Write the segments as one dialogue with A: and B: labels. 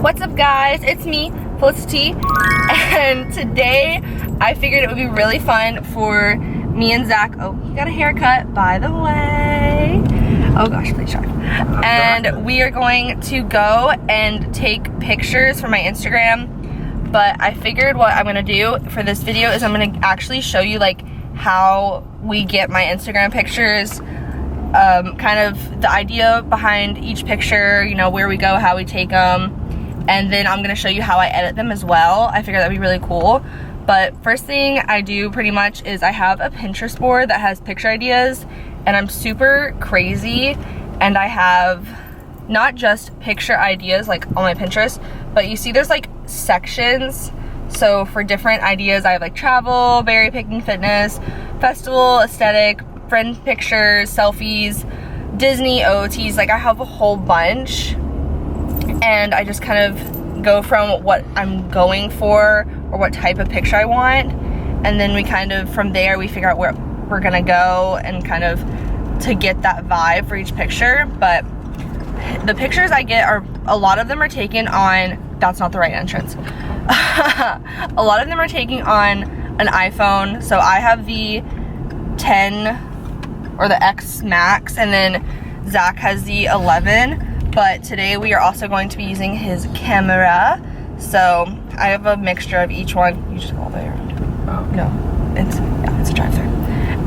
A: What's up guys, it's me, Felicity, and today I figured it would be really fun for me and Zach. Oh, he got a haircut, by the way. Oh gosh, please shut up. And we are going to go and take pictures for my Instagram, but I figured what I'm gonna do for this video is I'm gonna actually show you like how we get my Instagram pictures, kind of the idea behind each picture, you know, where we go, how we take them, and then I'm gonna show you how I edit them as well. I figured that'd be really cool. But first thing I do pretty much is I have a Pinterest board that has picture ideas, and I'm super crazy, and I have not just picture ideas like on my Pinterest, but you see there's like sections. So for different ideas I have like travel, berry picking, fitness, festival, aesthetic, friend pictures, selfies, Disney, OOTs, like I have a whole bunch. And I just kind of go from what I'm going for or what type of picture I want, and then we kind of from there we figure out where we're gonna go and kind of to get that vibe for each picture. But the pictures I get are, a lot of them are taken on, that's not the right entrance. A lot of them are taken on an iPhone. So I have the 10 or the X Max, and then Zach has the 11. But today we are also going to be using his camera. So I have a mixture of each one. You just go all the way around. Oh. No, it's a drive-thru.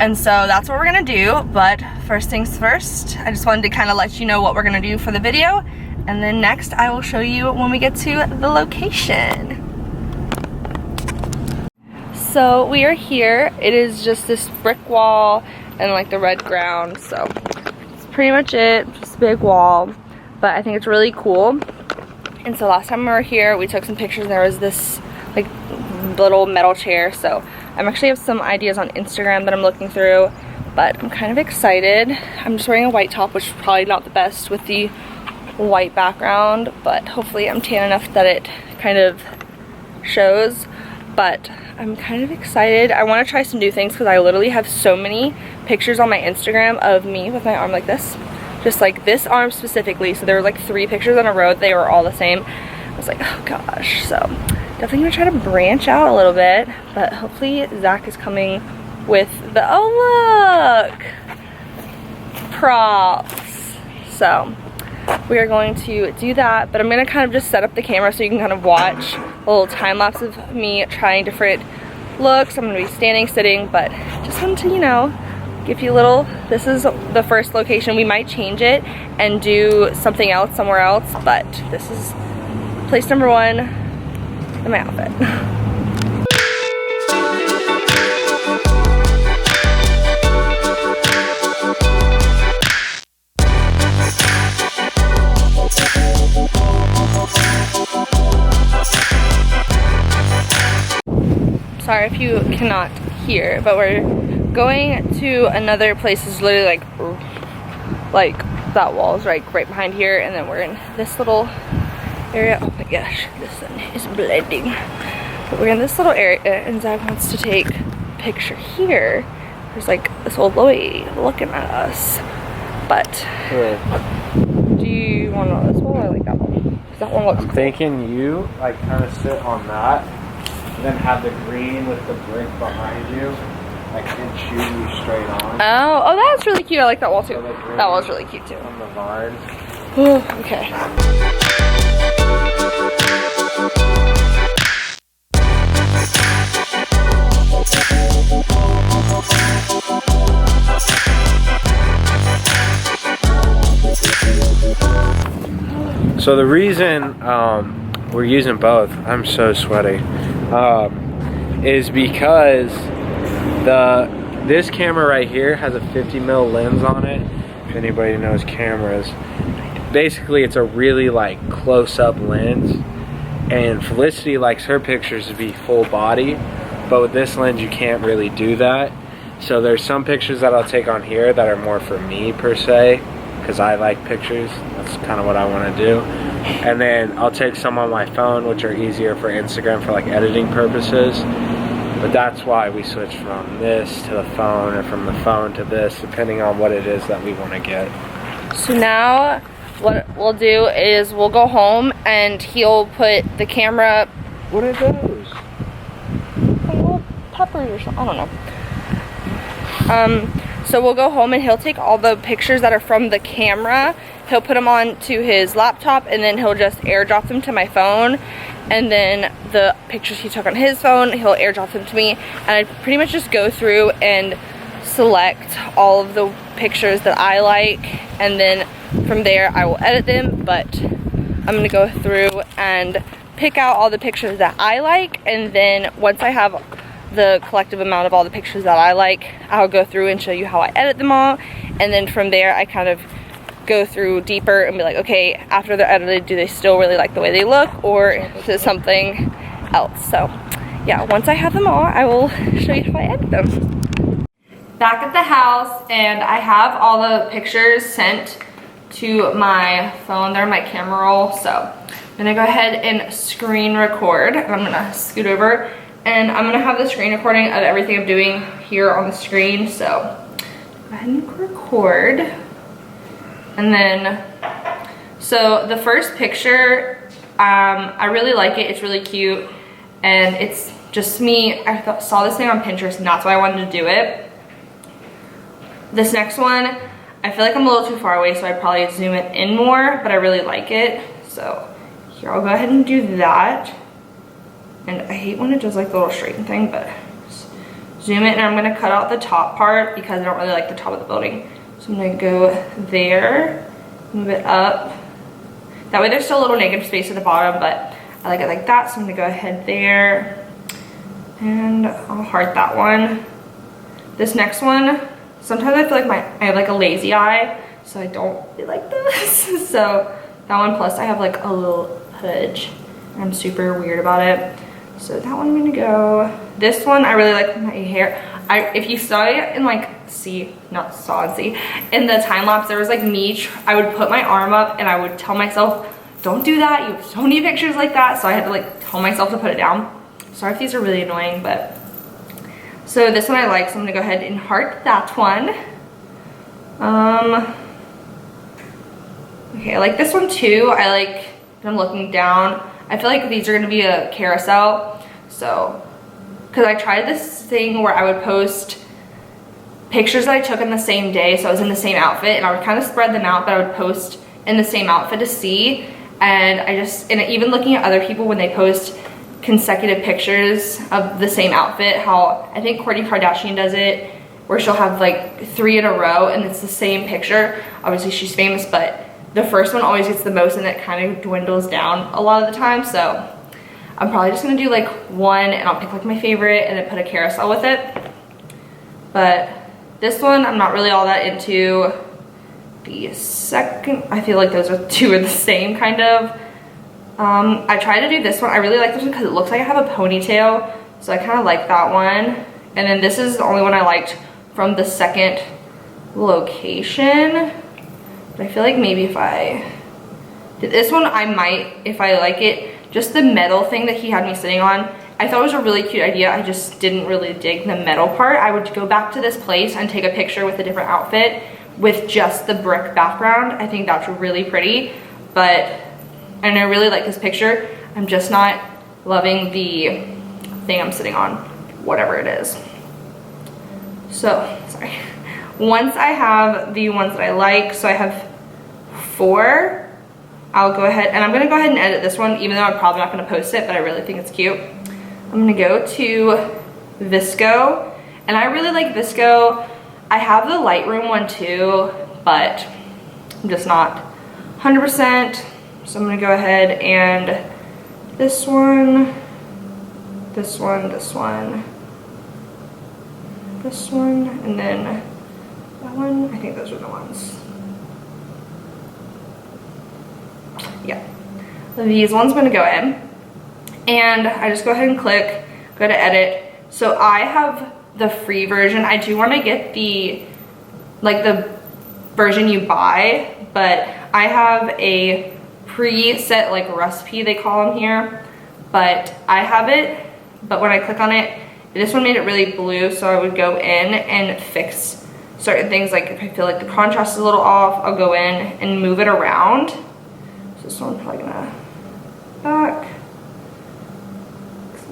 A: And so that's what we're gonna do. But first things first, I just wanted to kind of let you know what we're gonna do for the video. And then next I will show you when we get to the location. So we are here. It is just this brick wall and like the red ground. So it's pretty much it, just a big wall. But I think it's really cool. And so last time we were here, we took some pictures, and there was this like little metal chair. So I'm actually have some ideas on Instagram that I'm looking through, but I'm kind of excited. I'm just wearing a white top, which is probably not the best with the white background, but hopefully I'm tan enough that it kind of shows. But I'm kind of excited. I want to try some new things because I literally have so many pictures on my Instagram of me with my arm like this. Just like this arm specifically. So there were like 3 pictures in a row. They were all the same. I was like, oh gosh. So definitely gonna try to branch out a little bit. But hopefully Zach is coming with the, oh look, props. So we are going to do that. But I'm gonna kind of just set up the camera so you can kind of watch a little time lapse of me trying different looks. I'm gonna be standing, sitting, but just wanted to, you know, give you a little, this is the first location. We might change it and do something else somewhere else, but this is place number 1 in my outfit. Sorry if you cannot hear, but we're going to another place. Is literally like that wall is right behind here, and then we're in this little area. Oh my gosh, this sun is blinding. But we're in this little area, and Zach wants to take a picture here. There's like this old lady looking at us. But do you want to know this one or like that one? That one looks cool.
B: Thinking you like kind of sit on that, and then have the green with the brick behind you. Like and shoe straight on.
A: Oh, that's really cute. I like that wall too. So that wall's really cute too.
B: On the vine.
A: Okay.
B: So the reason we're using both, I'm so sweaty, is because this camera right here has a 50mm lens on it. If anybody knows cameras, basically it's a really like close-up lens, and Felicity likes her pictures to be full body, but with this lens you can't really do that. So there's some pictures that I'll take on here that are more for me per se, because I like pictures. That's kind of what I want to do. And then I'll take some on my phone, which are easier for Instagram for like editing purposes. But that's why we switch from this to the phone, or from the phone to this, depending on what it is that we want to get.
A: So now what we'll do is we'll go home and he'll put the camera.
B: What are those?
A: Little peppers or something, I don't know. So we'll go home and he'll take all the pictures that are from the camera, he'll put them onto his laptop, and then he'll just airdrop them to my phone, and then the pictures he took on his phone, he'll airdrop them to me, and I pretty much just go through and select all of the pictures that I like, and then from there I will edit them. But I'm gonna go through and pick out all the pictures that I like, and then once I have the collective amount of all the pictures that I like, I'll go through and show you how I edit them all, and then from there I kind of go through deeper and be like, okay, after they're edited, do they still really like the way they look, or is it something else? So yeah, once I have them all, I will show you how I edit them. Back at the house, and I have all the pictures sent to my phone. They're in my camera roll, so I'm gonna go ahead and screen record, and I'm gonna scoot over, and I'm gonna have the screen recording of everything I'm doing here on the screen. So go ahead and record. And then, so the first picture, I really like it. It's really cute, and it's just me. I saw this thing on Pinterest, and that's why I wanted to do it. This next one, I feel like I'm a little too far away, so I'd probably zoom it in more, but I really like it. So here, I'll go ahead and do that. And I hate when it does like the little straighten thing, but zoom it, and I'm gonna cut out the top part because I don't really like the top of the building. So I'm gonna go there, move it up. That way there's still a little negative space at the bottom, but I like it like that. So I'm gonna go ahead there, and I'll heart that one. This next one, sometimes I feel like I have like a lazy eye, so I don't really like this. So that one, plus I have like a little pudge. I'm super weird about it. So that one I'm gonna go. This one, I really like my hair. If you saw it in like, in the time lapse, there was like me, I would put my arm up and I would tell myself, don't do that, you have so many pictures like that. So I had to like tell myself to put it down. Sorry if these are really annoying, but. So this one I like, so I'm gonna go ahead and heart that one. Okay, I like this one too. I like, I'm looking down. I feel like these are gonna be a carousel. So, cause I tried this thing where I would post pictures that I took in the same day. So I was in the same outfit, and I would kind of spread them out, but I would post in the same outfit to see. And and even looking at other people when they post consecutive pictures of the same outfit, how I think Kourtney Kardashian does it, where she'll have like 3 in a row and it's the same picture. Obviously she's famous, but the first one always gets the most, and it kind of dwindles down a lot of the time. So I'm probably just gonna do like one, and I'll pick like my favorite and then put a carousel with it. But this one, I'm not really all that into. The second, I feel like those are two are the same kind of. I tried to do this one. I really like this one because it looks like I have a ponytail, so I kind of like that one. And then this is the only one I liked from the second location. But I feel like maybe if I did this one, I might, if I like it, just the metal thing that he had me sitting on. I thought it was a really cute idea. I just didn't really dig the metal part. I would go back to this place and take a picture with a different outfit with just the brick background. I think that's really pretty, and I really like this picture. I'm just not loving the thing I'm sitting on, whatever it is. So, sorry. Once I have the ones that I like, so I have 4, I'll go ahead, and I'm gonna go ahead and edit this one, even though I'm probably not gonna post it, but I really think it's cute. I'm gonna go to VSCO, and I really like VSCO. I have the Lightroom one too, but I'm just not 100%. So I'm gonna go ahead and this one, this one, this one, this one, and then that one. I think those are the ones. Yeah, these ones I'm gonna go in, and I just go ahead and click, go to edit. So I have the free version. I do want to get the version you buy, but I have a preset like recipe, they call them here, but I have it, but when I click on it, this one made it really blue, so I would go in and fix certain things, like if I feel like the contrast is a little off, I'll go in and move it around. So this one I'm probably gonna back.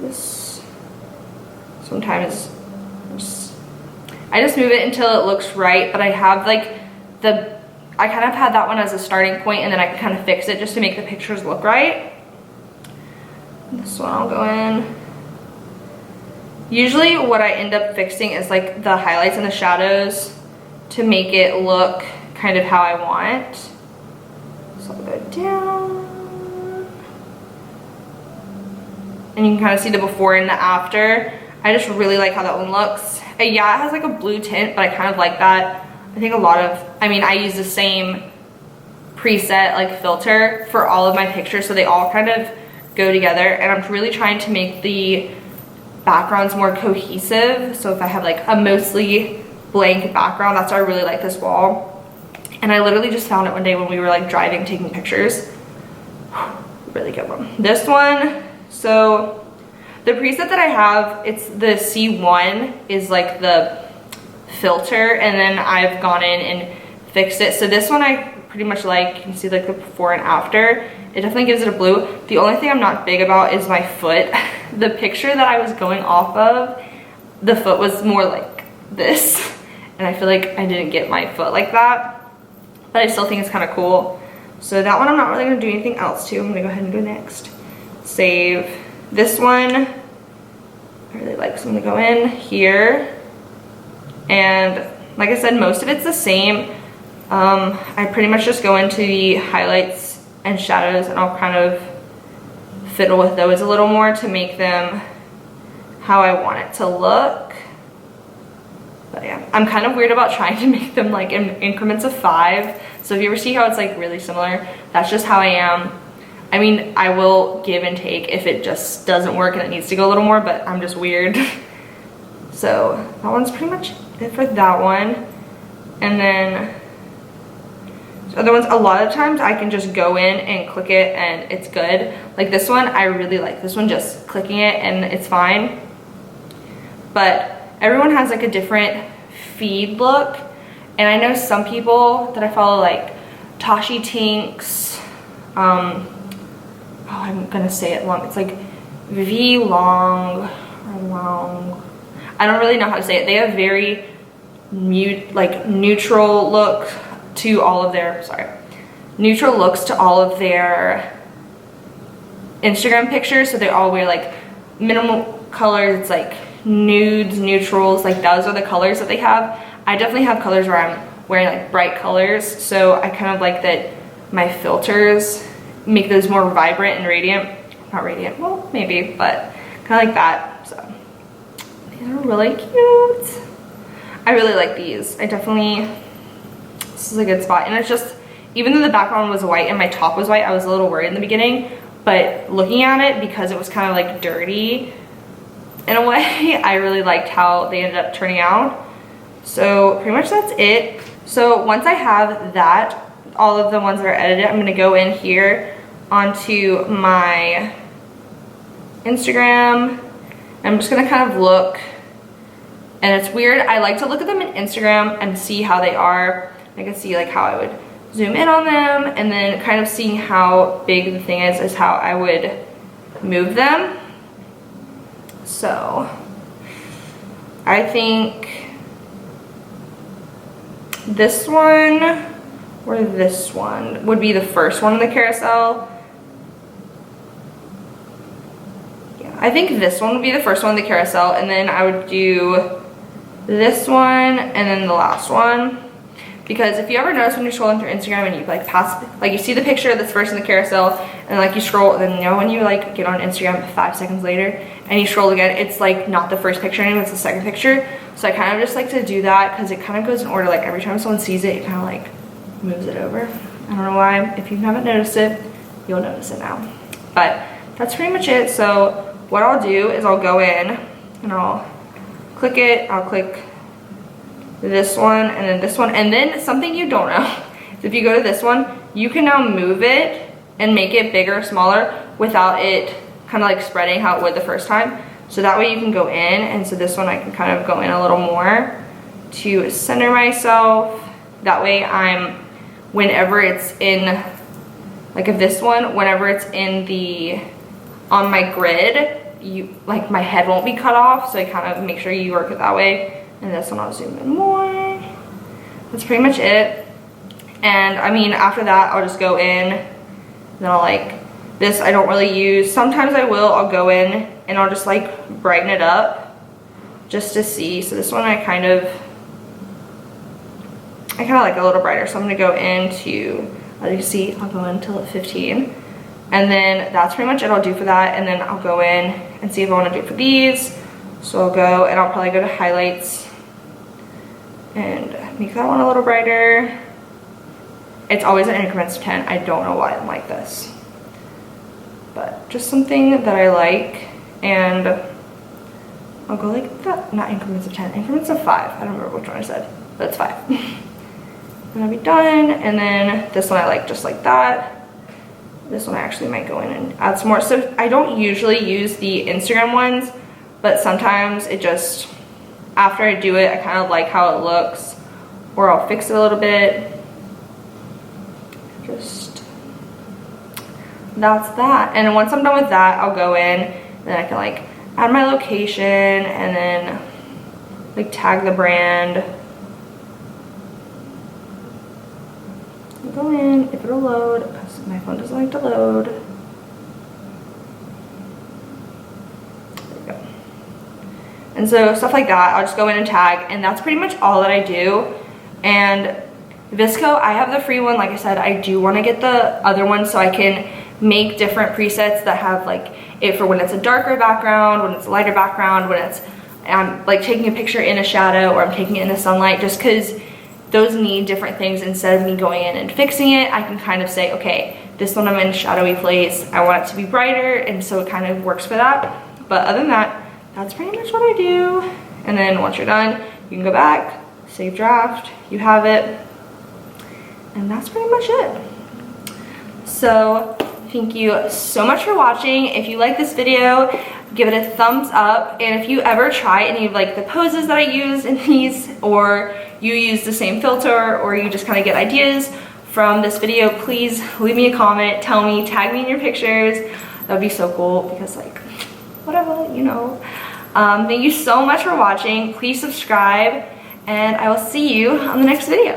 A: This sometimes I just move it until it looks right, but I have like I kind of had that one as a starting point, and then I can kind of fix it just to make the pictures look right. This one I'll go in. Usually what I end up fixing is like the highlights and the shadows to make it look kind of how I want. So I'll go down. And you can kind of see the before and the after. I just really like how that one looks. Yeah, it has like a blue tint, but I kind of like that. I think I use the same preset like filter for all of my pictures, so they all kind of go together, and I'm really trying to make the backgrounds more cohesive. So if I have like a mostly blank background, that's why I really like this wall. And I literally just found it one day when we were like driving, taking pictures. Really good one. This one, so the preset that I have, it's the C1 is like the filter, and then I've gone in and fixed it. So this one I pretty much like. You can see like the before and after. It definitely gives it a blue. The only thing I'm not big about is my foot. The picture that I was going off of, the foot was more like this, and I feel like I didn't get my foot like that, but I still think it's kind of cool. So that one I'm not really gonna do anything else to. I'm gonna go ahead and go next. Save. This one I really like, so I'm gonna go in here. And like I said, most of it's the same. I pretty much just go into the highlights and shadows, and I'll kind of fiddle with those a little more to make them how I want it to look. But yeah, I'm kind of weird about trying to make them like in increments of 5. So if you ever see how it's like really similar, that's just how I am. I mean, I will give and take if it just doesn't work and it needs to go a little more, but I'm just weird. So that one's pretty much it for that one. And then the other ones, a lot of times I can just go in and click it and it's good. Like this one, I really like this one, just clicking it and it's fine. But everyone has like a different feed look. And I know some people that I follow, like Tashi Tinks, oh, I'm gonna say it long. It's like V Long or Long. I don't really know how to say it. They have very neutral look to all of their, neutral looks to all of their Instagram pictures. So they all wear like minimal colors. It's like nudes, neutrals, like those are the colors that they have. I definitely have colors where I'm wearing like bright colors. So I kind of like that my filters make those more vibrant and radiant. Not radiant, well, maybe, but kind of like that. So these are really cute. I really like these. This is a good spot. And it's just, even though the background was white and my top was white, I was a little worried in the beginning, but looking at it, because it was kind of like dirty in a way, I really liked how they ended up turning out. So pretty much that's it. So once I have that, all of the ones that are edited, I'm gonna go in here onto my Instagram. I'm just gonna kind of look, and it's weird. I like to look at them in Instagram and see how they are. I can see like how I would zoom in on them, and then kind of seeing how big the thing is how I would move them. So I think this one or this one would be the first one in the carousel. Yeah, I think this one would be the first one in the carousel, and then I would do this one and then the last one. Because if you ever notice when you're scrolling through Instagram and you like pass, like you see the picture that's first in the carousel, and like you scroll, and then you know when you like get on Instagram 5 seconds later and you scroll again, it's like not the first picture anymore, it's the second picture. So I kind of just like to do that because it kind of goes in order. Like every time someone sees it, it kind of like moves it over. I don't know why. If you haven't noticed it, you'll notice it now. But that's pretty much it. So what I'll do is I'll go in and I'll click it. I'll click this one and then this one, and then something you don't know is if you go to this one, you can now move it and make it bigger or smaller without it kind of like spreading how it would the first time. So that way you can go in, and so this one I can kind of go in a little more to center myself. That way whenever it's in, like if this one, whenever it's on my grid, like my head won't be cut off, so I kind of make sure you work it that way. And this one I'll zoom in more. That's pretty much it. And I mean, after that, I'll just go in, then I'll this I don't really use. Sometimes I'll go in and I'll just brighten it up just to see. So this one I kind of like a little brighter. So I'm gonna go into, as you see, I'll go until at 15. And then that's pretty much it I'll do for that. And then I'll go in and see if I wanna do it for these. So I'll go and I'll probably go to highlights and make that one a little brighter. It's always in increments of 10. I don't know why I'm like this, but just something that I like. And I'll go like that, not increments of 10, increments of 5. I don't remember which one I said, but it's 5. And I'll be done. And then this one I like just like that. This one I actually might go in and add some more. So I don't usually use the Instagram ones, but sometimes it just, after I do it, I kind of like how it looks, or I'll fix it a little bit. Just, that's that. And once I'm done with that, I'll go in, and then I can add my location, and then tag the brand. I'll go in, if it'll load, because my phone doesn't like to load. There we go. And so stuff like that, I'll just go in and tag, and that's pretty much all that I do. And VSCO, I have the free one. Like I said, I do want to get the other one so I can make different presets that have it for when it's a darker background, when it's a lighter background, when I'm taking a picture in a shadow, or I'm taking it in the sunlight, just because those need different things. Instead of me going in and fixing it, I can kind of say, okay, this one I'm in a shadowy place, I want it to be brighter, and so it kind of works for that. But other than that, that's pretty much what I do. And then once you're done, you can go back, save draft, you have it. And that's pretty much it. So thank you so much for watching. If you like this video, give it a thumbs up. And if you ever try any of the poses that I use in these, or you use the same filter, or you just kind of get ideas from this video, please leave me a comment, tell me, tag me in your pictures. That would be so cool, because whatever, you know. Thank you so much for watching. Please subscribe, and I will see you on the next video.